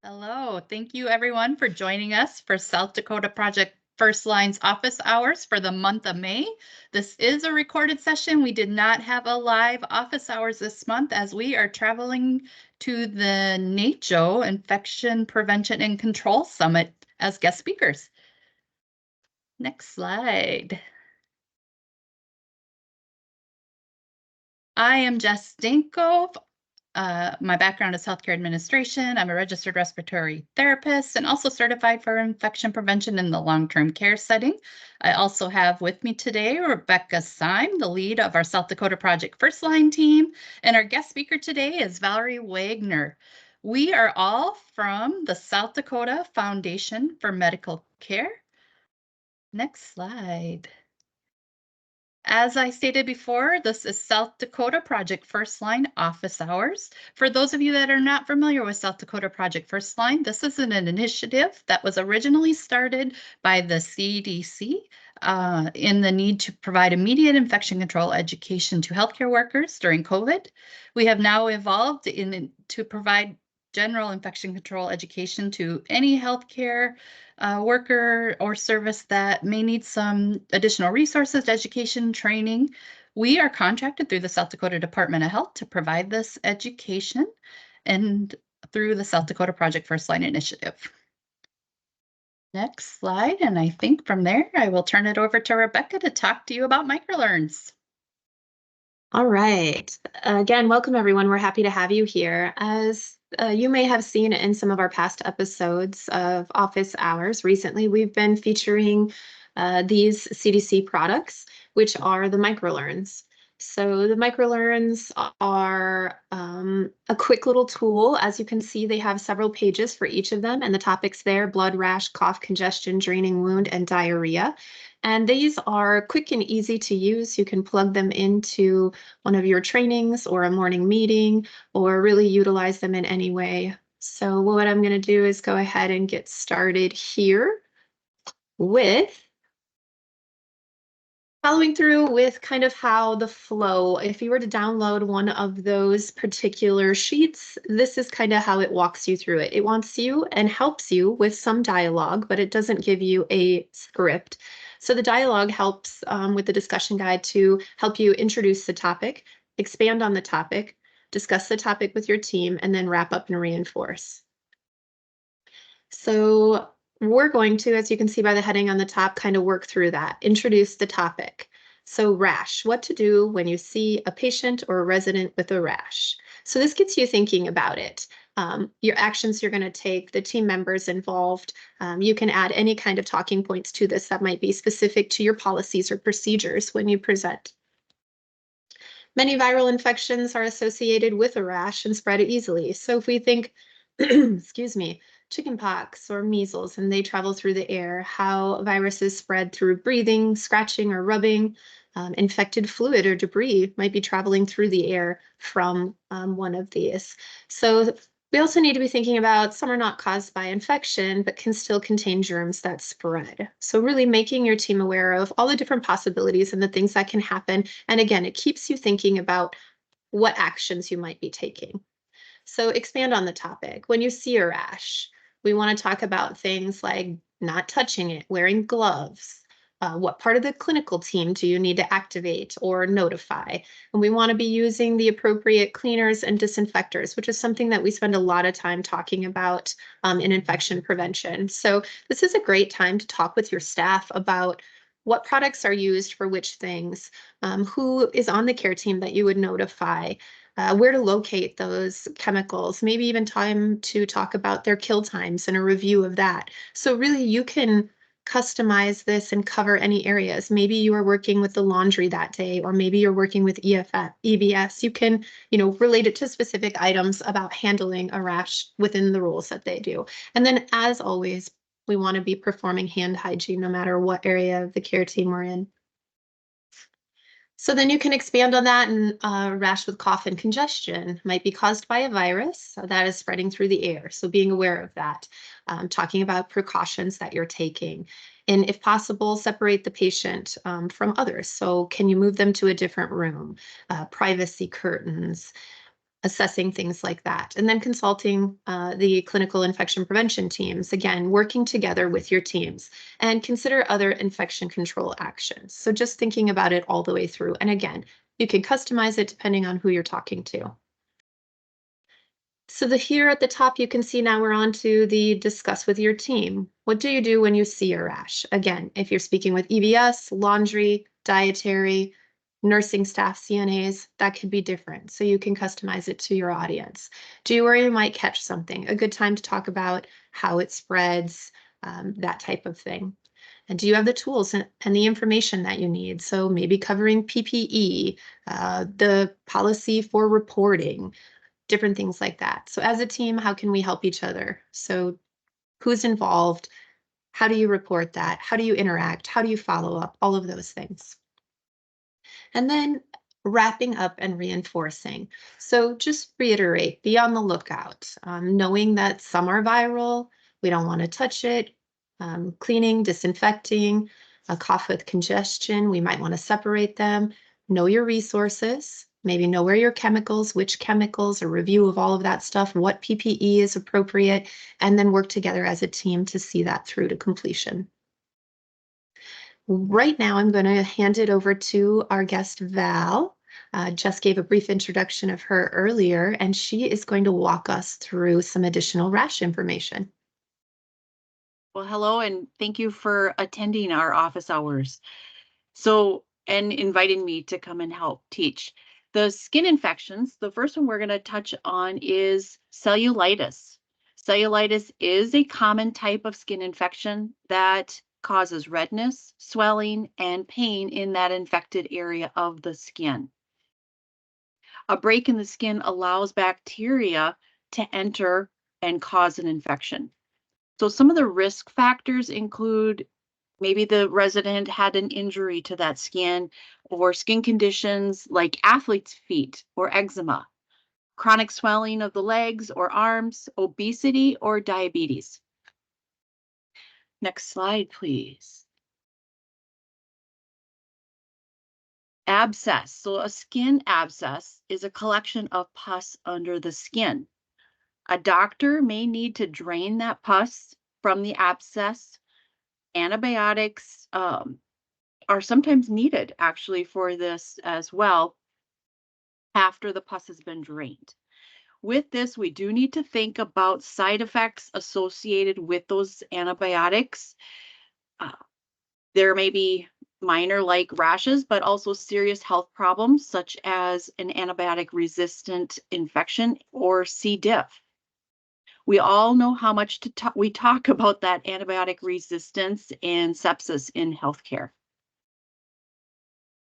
Hello, thank you everyone for joining us for South Dakota Project Firstline's office hours for the month of May. This is a recorded session. We did not have a live office hours this month as we are traveling to the NACCHO Infection Prevention and Control Summit as guest speakers. Next slide. I am Jess Stanko. My background is healthcare administration. I'm a registered respiratory therapist and also certified for infection prevention in the long-term care setting. I also have with me today Rebecca Syme, the lead of our South Dakota Project Firstline team, and our guest speaker today is Valerie Wagner. We are all from the South Dakota Foundation for Medical Care. Next slide. As I stated before, this is South Dakota Project Firstline office hours. For those of you that are not familiar with South Dakota Project Firstline, this is an initiative that was originally started by the CDC in the need to provide immediate infection control education to healthcare workers during COVID. We have now evolved to provide general infection control education to any healthcare worker or service that may need some additional resources, education, training. We are contracted through the South Dakota Department of Health to provide this education and through the South Dakota Project Firstline Initiative. Next slide, and I think from there I will turn it over to Rebecca to talk to you about microlearns. All right. Again, welcome everyone. We're happy to have you here. As you may have seen in some of our past episodes of office hours recently, we've been featuring these CDC products, which are the microlearns. So the microlearns are a quick little tool. As you can see, they have several pages for each of them, and the topics there: blood, rash, cough, congestion, draining wound, and diarrhea. And these are quick and easy to use. You can plug them into one of your trainings or a morning meeting, or really utilize them in any way. So what I'm going to do is go ahead and get started here with following through with kind of how the flow, if you were to download one of those particular sheets, this is kind of how it walks you through it. It wants you and helps you with some dialogue, but it doesn't give you a script. So the dialogue helps with the discussion guide to help you introduce the topic, expand on the topic, discuss the topic with your team, and then wrap up and reinforce. So we're going to, as you can see by the heading on the top, kind of work through that, introduce the topic. So rash, what to do when you see a patient or a resident with a rash. So this gets you thinking about it. Your actions you're going to take, the team members involved. You can add any kind of talking points to this that might be specific to your policies or procedures when you present. Many viral infections are associated with a rash and spread easily. So if we think, excuse me, chickenpox or measles, and they travel through the air, how viruses spread through breathing, scratching, or rubbing. Infected fluid or debris might be traveling through the air from one of these. So we also need to be thinking about some are not caused by infection, but can still contain germs that spread. So really making your team aware of all the different possibilities and the things that can happen. And again, it keeps you thinking about what actions you might be taking. So expand on the topic. When you see a rash, we want to talk about things like not touching it, wearing gloves. What part of the clinical team do you need to activate or notify? And we want to be using the appropriate cleaners and disinfectors, which is something that we spend a lot of time talking about in infection prevention. So this is a great time to talk with your staff about what products are used for which things, who is on the care team that you would notify, where to locate those chemicals, maybe even time to talk about their kill times and a review of that. So really you can customize this and cover any areas. Maybe you are working with the laundry that day, or maybe you're working with EBS. You can, relate it to specific items about handling a rash within the rules that they do. And then as always, we want to be performing hand hygiene no matter what area of the care team we're in. So then you can expand on that, and rash with cough and congestion might be caused by a virus that is spreading through the air. So being aware of that, talking about precautions that you're taking, and if possible, separate the patient from others. So can you move them to a different room, privacy curtains, assessing things like that. And then consulting the clinical infection prevention teams, again, working together with your teams, and consider other infection control actions. So just thinking about it all the way through. And again, you can customize it depending on who you're talking to. So here at the top, you can see now we're on to the discuss with your team. What do you do when you see a rash? Again, if you're speaking with EVS, laundry, dietary, nursing staff, CNAs, that could be different. So you can customize it to your audience. Do you worry you might catch something? A good time to talk about how it spreads, that type of thing. And do you have the tools and the information that you need? So maybe covering PPE, the policy for reporting, different things like that. So as a team, how can we help each other? So who's involved? How do you report that? How do you interact? How do you follow up? All of those things. And then wrapping up and reinforcing. So just reiterate, be on the lookout, knowing that some are viral, we don't want to touch it, cleaning, disinfecting, a cough with congestion, we might want to separate them, know your resources, maybe know where your chemicals, which chemicals, a review of all of that stuff, what PPE is appropriate, and then work together as a team to see that through to completion. Right now, I'm going to hand it over to our guest, Val. Just gave a brief introduction of her earlier, and she is going to walk us through some additional rash information. Well, hello, and thank you for attending our office hours. And inviting me to come and help teach. The skin infections, the first one we're going to touch on is cellulitis. Cellulitis is a common type of skin infection that causes redness, swelling, and pain in that infected area of the skin. A break in the skin allows bacteria to enter and cause an infection. So some of the risk factors include maybe the resident had an injury to that skin or skin conditions like athlete's feet or eczema, chronic swelling of the legs or arms, obesity, or diabetes. Next slide, please. Abscess. So a skin abscess is a collection of pus under the skin. A doctor may need to drain that pus from the abscess. Antibiotics are sometimes needed actually for this as well after the pus has been drained. With this, we do need to think about side effects associated with those antibiotics. There may be minor like rashes, but also serious health problems such as an antibiotic resistant infection or C. diff. We all know how much we talk about that antibiotic resistance and sepsis in healthcare.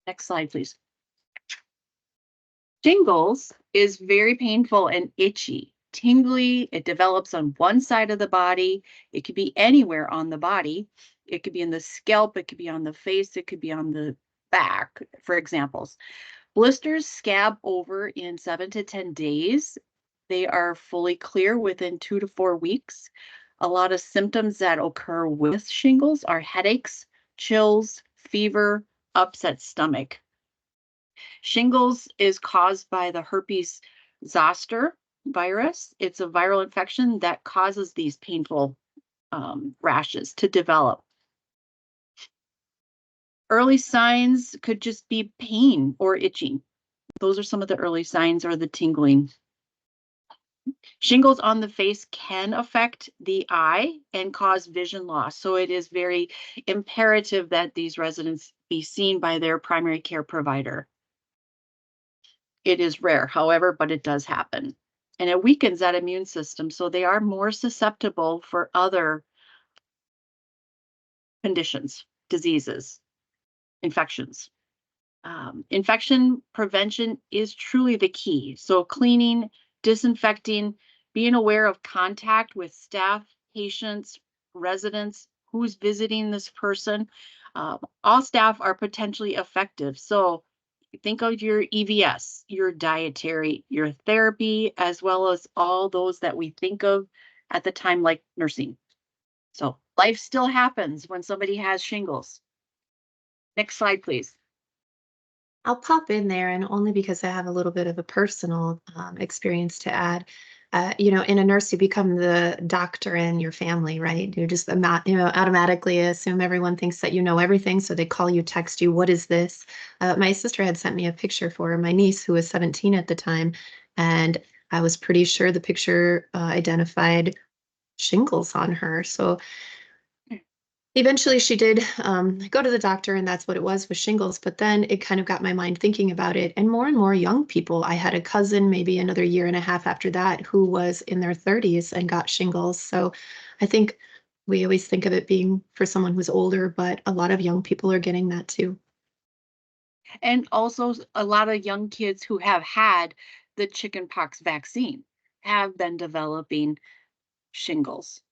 Next slide, please. Shingles is very painful and itchy, tingly. It develops on one side of the body. It could be anywhere on the body. It could be in the scalp. It could be on the face. It could be on the back, for examples. Blisters scab over in 7 to 10 days. They are fully clear within 2 to 4 weeks. A lot of symptoms that occur with shingles are headaches, chills, fever, upset stomach. Shingles is caused by the herpes zoster virus. It's a viral infection that causes these painful rashes to develop. Early signs could just be pain or itching. Those are some of the early signs, or the tingling. Shingles on the face can affect the eye and cause vision loss. So it is very imperative that these residents be seen by their primary care provider. It is rare, however, but it does happen. And it weakens that immune system, so they are more susceptible for other conditions, diseases, infections. Infection prevention is truly the key. So cleaning, disinfecting, being aware of contact with staff, patients, residents, who's visiting this person. All staff are potentially effective. So think of your EVS, your dietary, your therapy, as well as all those that we think of at the time, like nursing. So life still happens when somebody has shingles. Next slide, please. I'll pop in there, and only because I have a little bit of a personal experience to add. In a nurse, you become the doctor in your family, right? You just automatically assume everyone thinks that you know everything, so they call you, text you, "What is this?" My sister had sent me a picture for my niece, who was 17 at the time, and I was pretty sure the picture identified shingles on her. So eventually she did go to the doctor, and that's what it was shingles. But then it kind of got my mind thinking about it. And more young people. I had a cousin maybe another year and a half after that who was in their 30s and got shingles. So I think we always think of it being for someone who's older, but a lot of young people are getting that too. And also a lot of young kids who have had the chickenpox vaccine have been developing shingles.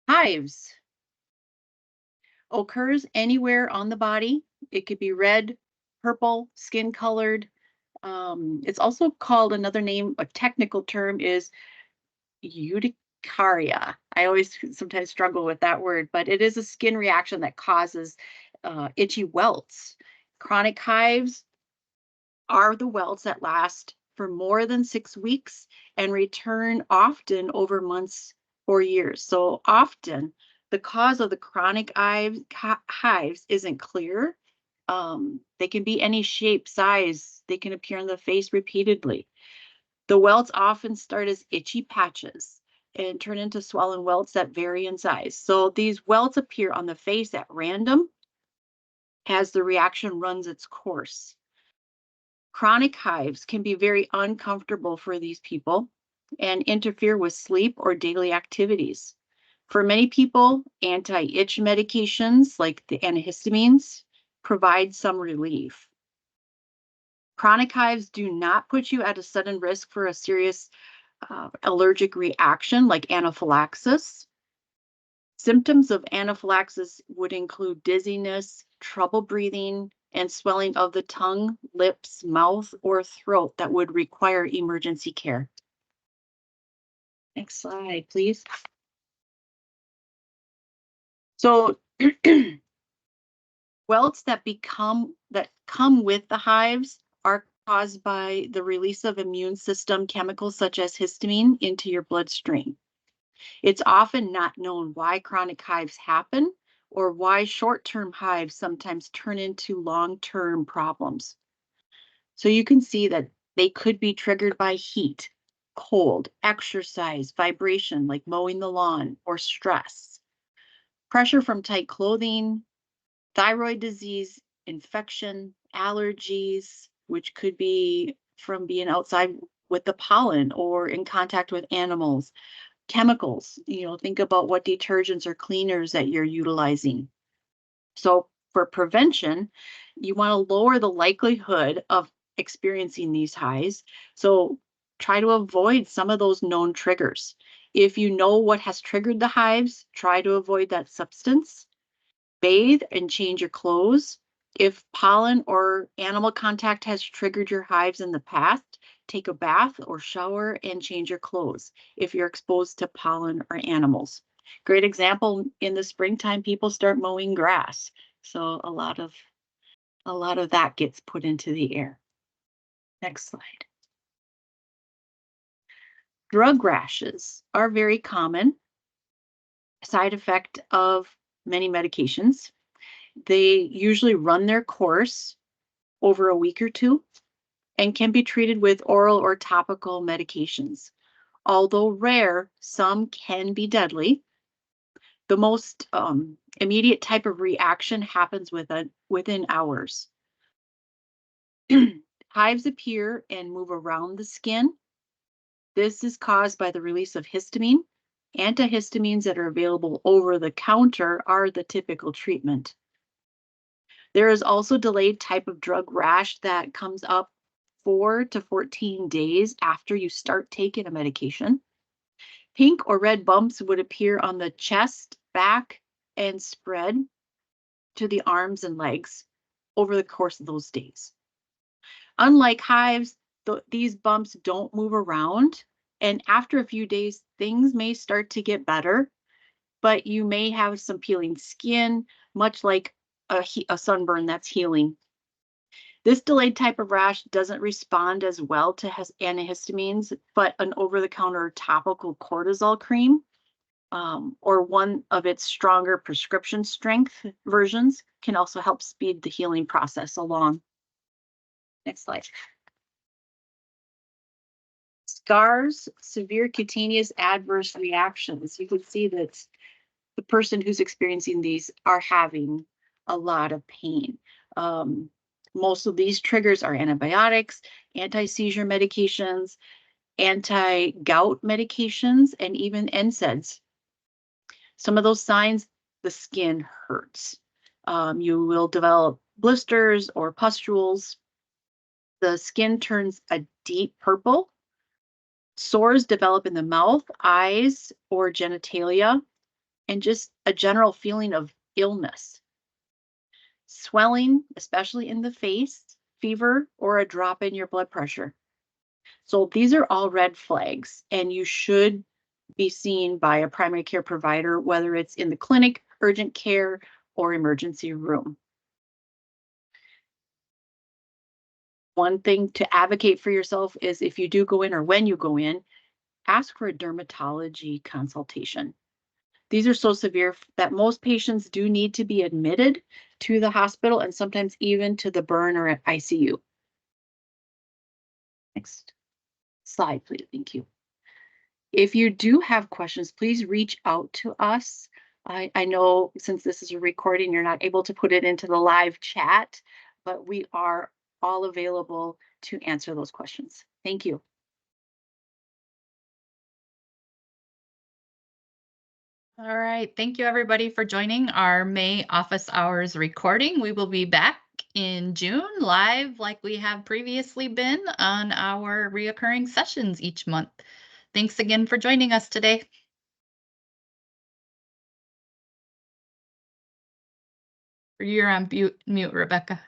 Hives occurs anywhere on the body. It could be red, purple, skin colored. It's also called, another name, a technical term is urticaria. I always sometimes struggle with that word, but it is a skin reaction that causes itchy welts. Chronic hives are the welts that last for more than 6 weeks and return often over months or years. So often the cause of the chronic hives isn't clear. They can be any shape, size. They can appear on the face repeatedly. The welts often start as itchy patches and turn into swollen welts that vary in size. So these welts appear on the face at random as the reaction runs its course. Chronic hives can be very uncomfortable for these people and interfere with sleep or daily activities. For many people, anti-itch medications like the antihistamines provide some relief. Chronic hives do not put you at a sudden risk for a serious allergic reaction like anaphylaxis. Symptoms of anaphylaxis would include dizziness, trouble breathing, and swelling of the tongue, lips, mouth, or throat that would require emergency care. Next slide, please. So welts that come with the hives are caused by the release of immune system chemicals such as histamine into your bloodstream. It's often not known why chronic hives happen or why short-term hives sometimes turn into long-term problems. So you can see that they could be triggered by heat, cold, exercise, vibration like mowing the lawn, or stress, pressure from tight clothing, thyroid disease, infection, allergies, which could be from being outside with the pollen or in contact with animals, chemicals. Think about what detergents or cleaners that you're utilizing. So for prevention, you want to lower the likelihood of experiencing these highs. So try to avoid some of those known triggers. If you know what has triggered the hives, try to avoid that substance. Bathe and change your clothes. If pollen or animal contact has triggered your hives in the past, take a bath or shower and change your clothes if you're exposed to pollen or animals. Great example, in the springtime, people start mowing grass. So a lot of that gets put into the air. Next slide. Drug rashes are very common side effect of many medications. They usually run their course over a week or two and can be treated with oral or topical medications. Although rare, some can be deadly. The most immediate type of reaction happens within hours. Hives appear and move around the skin. This is caused by the release of histamine. Antihistamines that are available over the counter are the typical treatment. There is also delayed type of drug rash that comes up 4 to 14 days after you start taking a medication. Pink or red bumps would appear on the chest, back, and spread to the arms and legs over the course of those days. Unlike hives, these bumps don't move around, and after a few days, things may start to get better. but you may have some peeling skin, much like a sunburn that's healing. This delayed type of rash doesn't respond as well to antihistamines, but an over-the-counter topical cortisol cream or one of its stronger prescription strength versions can also help speed the healing process along. Next slide. Scars, severe cutaneous adverse reactions. You can see that the person who's experiencing these are having a lot of pain. Most of these triggers are antibiotics, anti-seizure medications, anti-gout medications, and even NSAIDs. Some of those signs, the skin hurts. You will develop blisters or pustules. The skin turns a deep purple. Sores develop in the mouth, eyes, or genitalia, and just a general feeling of illness. Swelling, especially in the face, fever, or a drop in your blood pressure. So these are all red flags, and you should be seen by a primary care provider, whether it's in the clinic, urgent care, or emergency room. One thing to advocate for yourself is if you do go in or when you go in, ask for a dermatology consultation. These are so severe that most patients do need to be admitted to the hospital and sometimes even to the burn or ICU. Next slide, please. Thank you. If you do have questions, please reach out to us. I know since this is a recording, you're not able to put it into the live chat, but we are all available to answer those questions. Thank you. All right. Thank you, everybody, for joining our May office hours recording. We will be back in June live like we have previously been on our reoccurring sessions each month. Thanks again for joining us today. You're on mute, Rebecca.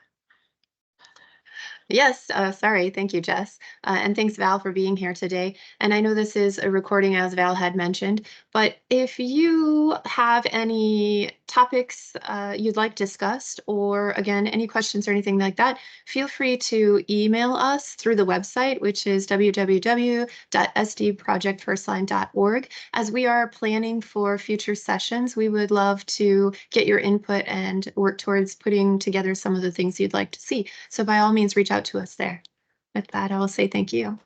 Yes, sorry. Thank you, Jess. And thanks, Val, for being here today. And I know this is a recording, as Val had mentioned, but if you have any topics you'd like discussed, or again, any questions or anything like that, feel free to email us through the website, which is www.sdprojectfirstline.org. As we are planning for future sessions, we would love to get your input and work towards putting together some of the things you'd like to see. So by all means, reach out to us there. With that, I will say thank you.